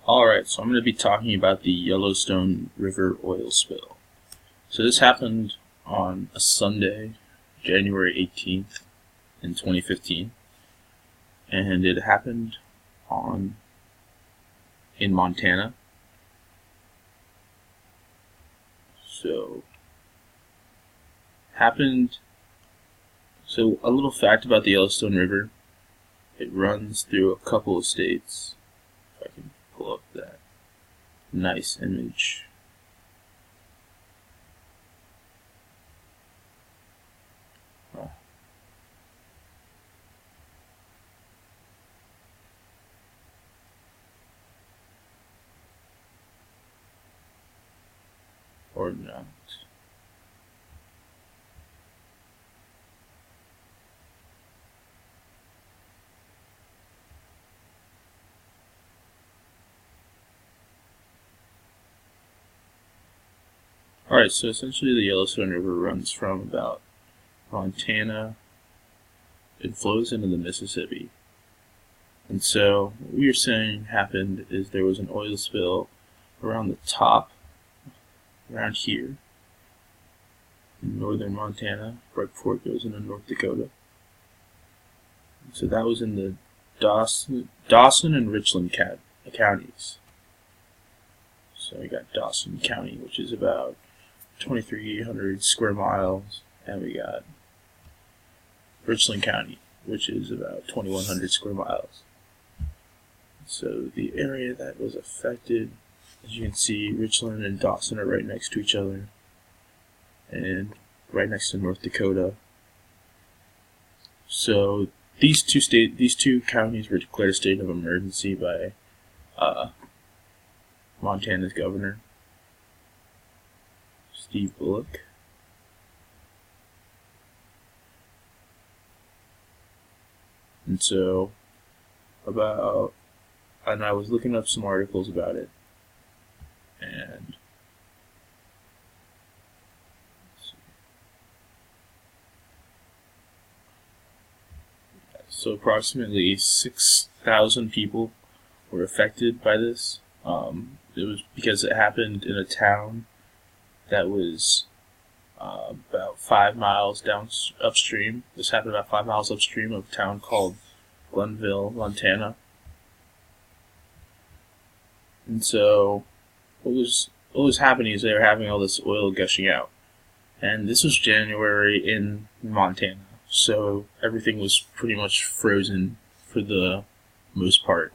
Alright, so I'm going to be talking about the Yellowstone River oil spill. So this happened on a Sunday, January 18th in 2015, and it happened in Montana. So a little fact about the Yellowstone River: it runs through a couple of states. If I can pull up that nice image. Or not. Alright, so essentially the Yellowstone River runs from about Montana. It flows into the Mississippi. And so what we were saying happened is there was an oil spill around the top, around here, in northern Montana, right before it goes into North Dakota. So that was in the Dawson and Richland counties. So we got Dawson County, which is about 2,300 square miles, and we got Richland County, which is about 2,100 square miles. So the area that was affected, as you can see, Richland and Dawson are right next to each other, and right next to North Dakota. So these two counties were declared a state of emergency by Montana's governor, Steve Bullock. And so and I was looking up some articles about it, and so approximately 6,000 people were affected by this. It was because it happened in a town that was about 5 miles upstream. This happened about 5 miles upstream of a town called Glenville, Montana. And so what was happening is they were having all this oil gushing out. And this was January in Montana, so everything was pretty much frozen for the most part.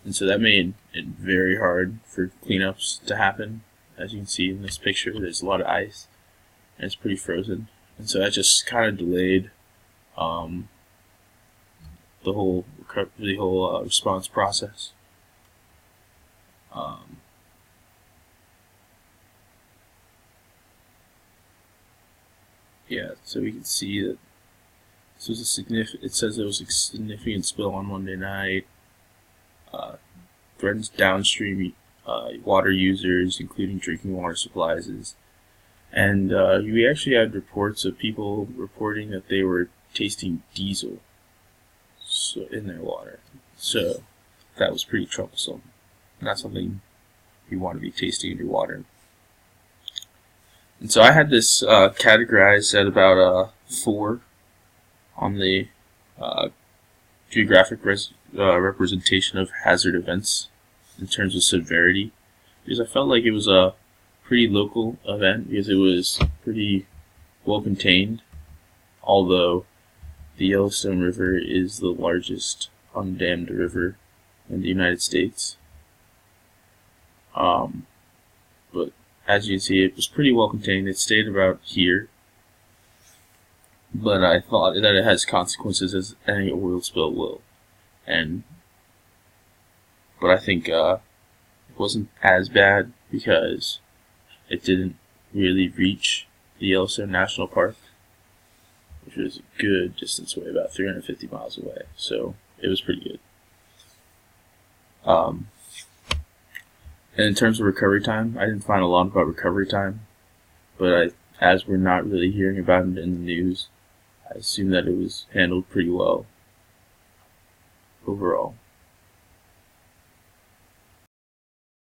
And so that made it very hard for cleanups to happen. As you can see in this picture, there's a lot of ice, and it's pretty frozen. And so that just kind of delayed the whole response process. Yeah, so we can see that this was it says there was a significant spill on Monday night. Threatens downstream water users, including drinking water supplies. And we actually had reports of people reporting that they were tasting diesel in their water. So that was pretty troublesome. Not something you want to be tasting in your water. And so I had this categorized at about 4 on the geographic representation of hazard events in terms of severity, because I felt like it was a pretty local event because it was pretty well contained, although the Yellowstone River is the largest undammed river in the United States. But as you can see, it was pretty well contained. It stayed about here, but I thought that it has consequences as any oil spill will. But I think it wasn't as bad because it didn't really reach the Yellowstone National Park, which was a good distance away, about 350 miles away. So it was pretty good. And in terms of recovery time, I didn't find a lot about recovery time, but as we're not really hearing about it in the news, I assume that it was handled pretty well overall.